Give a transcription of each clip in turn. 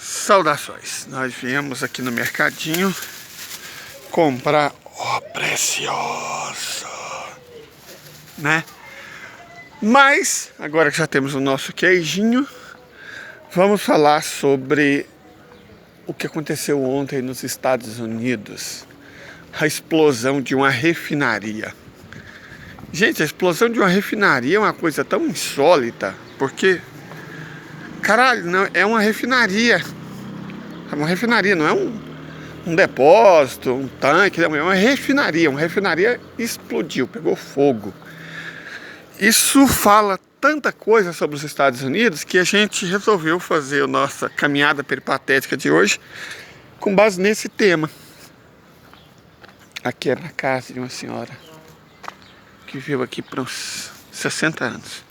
Saudações, nós viemos aqui no mercadinho comprar o precioso, né? Mas, agora que já temos o nosso queijinho, vamos falar sobre o que aconteceu ontem nos Estados Unidos. A explosão de uma refinaria. Gente, a explosão de uma refinaria é uma coisa tão insólita, porque, caralho, não, é uma refinaria. É uma refinaria, não é um depósito, um tanque, é uma refinaria. Uma refinaria explodiu, pegou fogo. Isso fala tanta coisa sobre os Estados Unidos que a gente resolveu fazer a nossa caminhada peripatética de hoje com base nesse tema. Aqui é na casa de uma senhora que viveu aqui por uns 60 anos.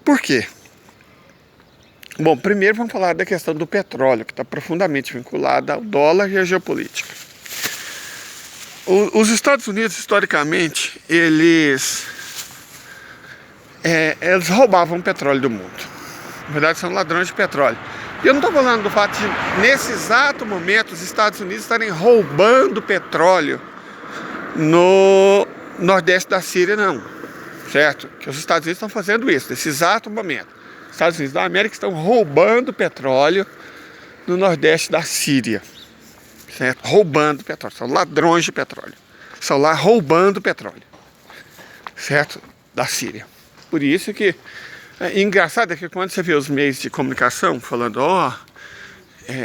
Por quê? Bom, primeiro vamos falar da questão do petróleo, que está profundamente vinculada ao dólar e à geopolítica. Os Estados Unidos, historicamente, eles roubavam o petróleo do mundo. Na verdade, são ladrões de petróleo. E eu não estou falando do fato de, nesse exato momento, os Estados Unidos estarem roubando petróleo no nordeste da Síria, não. Certo? Que os Estados Unidos estão fazendo isso, nesse exato momento. Os Estados Unidos da América estão roubando petróleo no nordeste da Síria. Certo? Roubando petróleo. São ladrões de petróleo. Estão lá roubando petróleo. Certo? Da Síria. Por isso que engraçado é que quando você vê os meios de comunicação falando,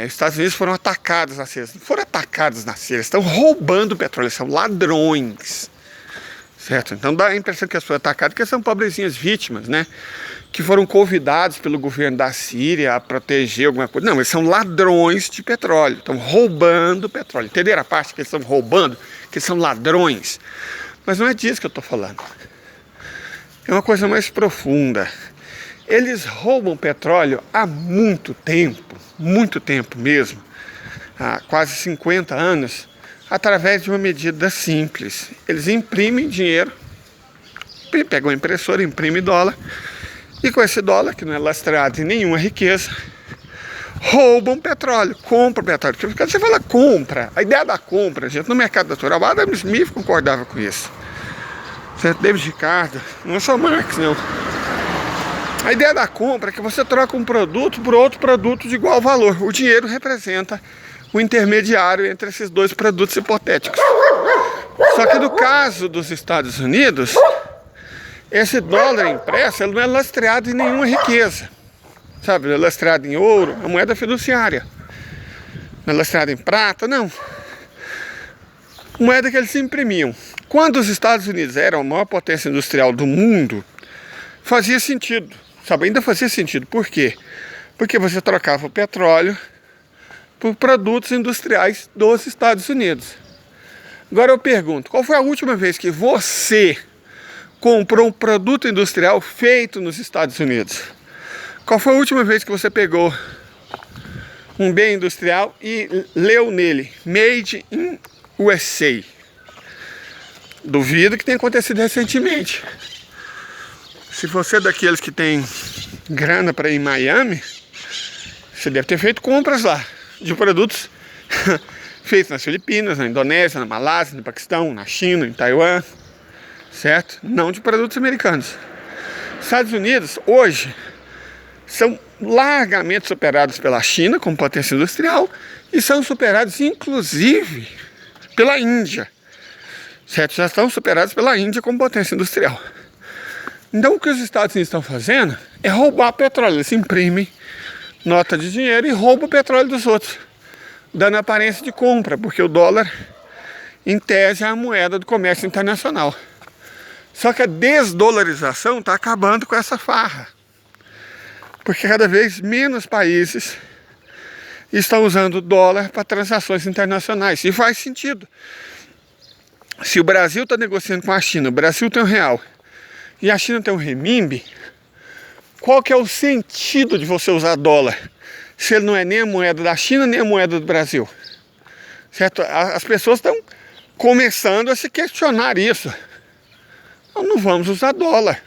Estados Unidos foram atacados na Síria. Não foram atacados na Síria, estão roubando petróleo, são ladrões. Certo? Então dá a impressão que as pessoas atacadas, que são pobrezinhas vítimas, né? Que foram convidados pelo governo da Síria a proteger alguma coisa. Não, eles são ladrões de petróleo, estão roubando petróleo. Entenderam a parte que eles estão roubando? Que eles são ladrões. Mas não é disso que eu estou falando. É uma coisa mais profunda. Eles roubam petróleo há muito tempo mesmo, há quase 50 anos, através de uma medida simples. Eles imprimem dinheiro, pegam a impressora, imprime dólar, e com esse dólar, que não é lastreado em nenhuma riqueza, roubam petróleo, compram petróleo. Porque quando você fala compra, a ideia da compra, gente, no mercado natural, Adam Smith concordava com isso. Certo? David Ricardo, não é só Marx, não. A ideia da compra é que você troca um produto por outro produto de igual valor. O dinheiro representa o intermediário entre esses dois produtos hipotéticos. Só que no caso dos Estados Unidos, esse dólar impresso ele não é lastreado em nenhuma riqueza. Sabe, não é lastreado em ouro, a moeda fiduciária. Não é lastreado em prata, não. Moeda que eles imprimiam. Quando os Estados Unidos eram a maior potência industrial do mundo, fazia sentido. Sabe, ainda fazia sentido. Por quê? Porque você trocava o petróleo por produtos industriais dos Estados Unidos. Agora eu pergunto, qual foi a última vez que você comprou um produto industrial feito nos Estados Unidos? Qual foi a última vez que você pegou um bem industrial e leu nele Made in USA? Duvido que tenha acontecido recentemente. Se você é daqueles que tem grana para ir em Miami, você deve ter feito compras lá de produtos feitos nas Filipinas, na Indonésia, na Malásia, no Paquistão, na China, em Taiwan, certo? Não de produtos americanos. Estados Unidos, hoje, são largamente superados pela China como potência industrial e são superados, inclusive, pela Índia, certo? Já estão superados pela Índia como potência industrial. Então, o que os Estados Unidos estão fazendo é roubar petróleo. Eles imprimem nota de dinheiro e roubam o petróleo dos outros, dando aparência de compra, porque o dólar, em tese, é a moeda do comércio internacional. Só que a desdolarização está acabando com essa farra, porque cada vez menos países estão usando o dólar para transações internacionais. E faz sentido. Se o Brasil está negociando com a China, o Brasil tem um real e a China tem um renminbi, qual que é o sentido de você usar dólar, se ele não é nem a moeda da China, nem a moeda do Brasil? Certo? As pessoas estão começando a se questionar isso. Nós não vamos usar dólar.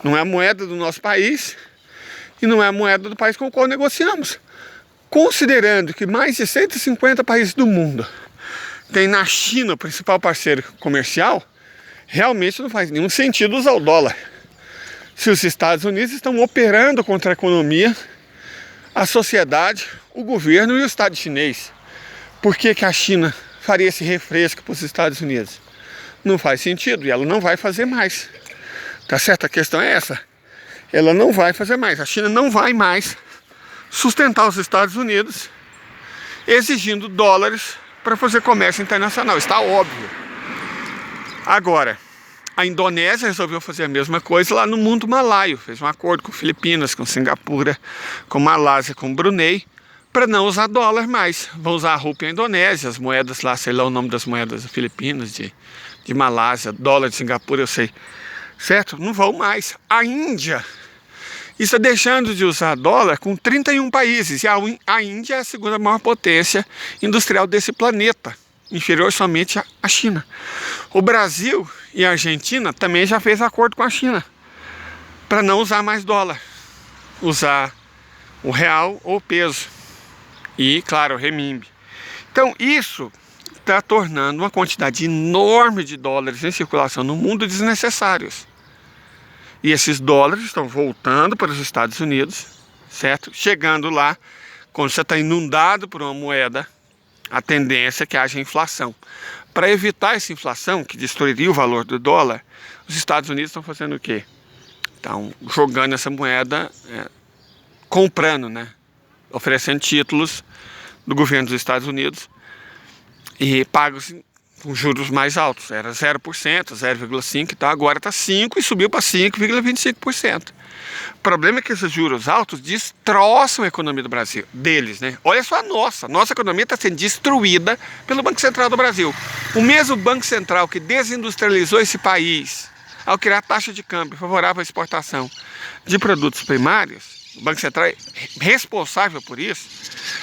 Não é a moeda do nosso país e não é a moeda do país com o qual negociamos. Considerando que mais de 150 países do mundo tem na China o principal parceiro comercial, realmente não faz nenhum sentido usar o dólar. Se os Estados Unidos estão operando contra a economia, a sociedade, o governo e o Estado chinês, por que a China faria esse refresco para os Estados Unidos? Não faz sentido e ela não vai fazer mais. Tá certo? A questão é essa. Ela não vai fazer mais. A China não vai mais sustentar os Estados Unidos exigindo dólares para fazer comércio internacional. Está óbvio. Agora, a Indonésia resolveu fazer a mesma coisa lá no mundo malaio. Fez um acordo com Filipinas, com Singapura, com Malásia, com Brunei, para não usar dólar mais. Vão usar a rúpia indonésia, as moedas lá, sei lá o nome das moedas Filipinas, de Malásia, dólar de Singapura, eu sei. Certo? Não vão mais. A Índia está deixando de usar dólar com 31 países. E a Índia é a segunda maior potência industrial desse planeta, inferior somente à China. O Brasil e a Argentina também já fez acordo com a China para não usar mais dólar, usar o real ou o peso e, claro, o renminbi. Então isso está tornando uma quantidade enorme de dólares em circulação no mundo desnecessários. E esses dólares estão voltando para os Estados Unidos, certo? Chegando lá, quando você está inundado por uma moeda, a tendência é que haja inflação. Para evitar essa inflação, que destruiria o valor do dólar, os Estados Unidos estão fazendo o quê? Estão jogando essa moeda, comprando, né? Oferecendo títulos do governo dos Estados Unidos e pagos com juros mais altos. Era 0%, 0,5%, então agora está 5% e subiu para 5,25%. O problema é que esses juros altos destroçam a economia do Brasil, deles, né? Olha só a nossa economia está sendo destruída pelo Banco Central do Brasil. O mesmo Banco Central que desindustrializou esse país ao criar taxa de câmbio favorável à exportação de produtos primários, o Banco Central é responsável por isso,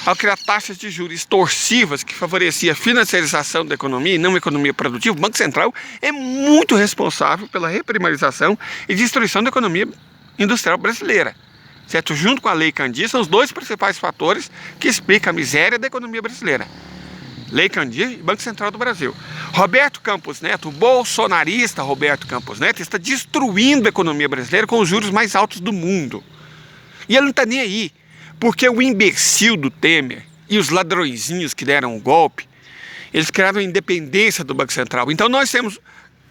ao criar taxas de juros extorsivas que favorecia a financiarização da economia e não a economia produtiva. O Banco Central é muito responsável pela reprimarização e destruição da economia industrial brasileira, certo? Junto com a Lei Candir, são os dois principais fatores que explicam a miséria da economia brasileira. Lei Candir e Banco Central do Brasil. Roberto Campos Neto, o bolsonarista Roberto Campos Neto, está destruindo a economia brasileira com os juros mais altos do mundo. E ele não está nem aí, porque o imbecil do Temer e os ladrõezinhos que deram o golpe, eles criaram a independência do Banco Central. Então nós temos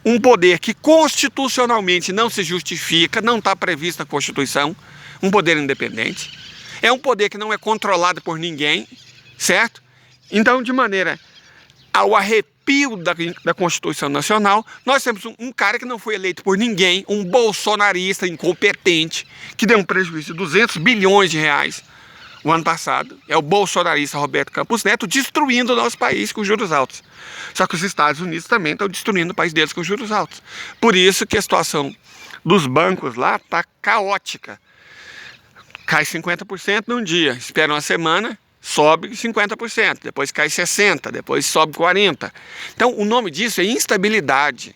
um poder que constitucionalmente não se justifica, não está previsto na Constituição, um poder independente. É um poder que não é controlado por ninguém, certo? Então, de maneira ao arrepio da Constituição Nacional, nós temos um cara que não foi eleito por ninguém, um bolsonarista incompetente, que deu um prejuízo de 200 bilhões de reais o ano passado. É o bolsonarista Roberto Campos Neto destruindo o nosso país com juros altos. Só que os Estados Unidos também estão destruindo o país deles com juros altos. Por isso que a situação dos bancos lá está caótica. Cai 50% num dia, espera uma semana, sobe 50%, depois cai 60%, depois sobe 40%. Então o nome disso é instabilidade.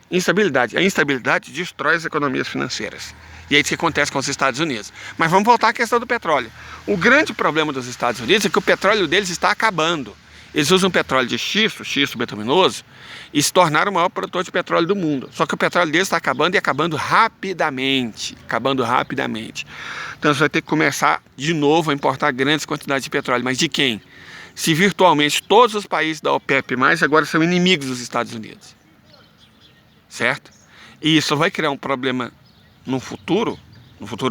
Instabilidade. A instabilidade destrói as economias financeiras. E é isso que acontece com os Estados Unidos. Mas vamos voltar à questão do petróleo. O grande problema dos Estados Unidos é que o petróleo deles está acabando. Eles usam petróleo de xisto bituminoso, e se tornaram o maior produtor de petróleo do mundo. Só que o petróleo deles está acabando e acabando rapidamente. Então você vai ter que começar de novo a importar grandes quantidades de petróleo. Mas de quem? Se virtualmente todos os países da OPEP+, agora são inimigos dos Estados Unidos. Certo? E isso vai criar um problema no futuro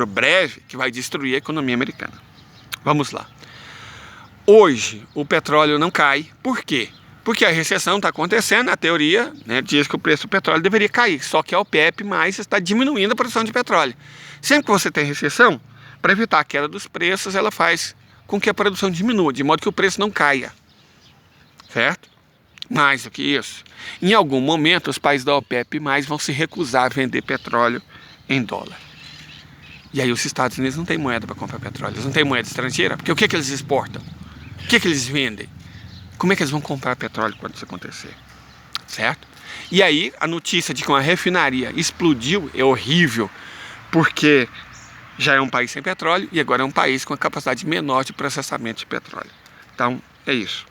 breve, que vai destruir a economia americana. Vamos lá. Hoje o petróleo não cai. Por quê? Porque a recessão está acontecendo, a teoria, né, diz que o preço do petróleo deveria cair, só que a OPEP+ está diminuindo a produção de petróleo. Sempre que você tem recessão, para evitar a queda dos preços, ela faz com que a produção diminua, de modo que o preço não caia. Certo? Mais do que isso, em algum momento os países da OPEP+ vão se recusar a vender petróleo em dólar. E aí os Estados Unidos não têm moeda para comprar petróleo, eles não têm moeda estrangeira, porque o que eles exportam? O que eles vendem? Como é que eles vão comprar petróleo quando isso acontecer? Certo? E aí a notícia de que uma refinaria explodiu é horrível, porque já é um país sem petróleo e agora é um país com a capacidade menor de processamento de petróleo. Então, é isso.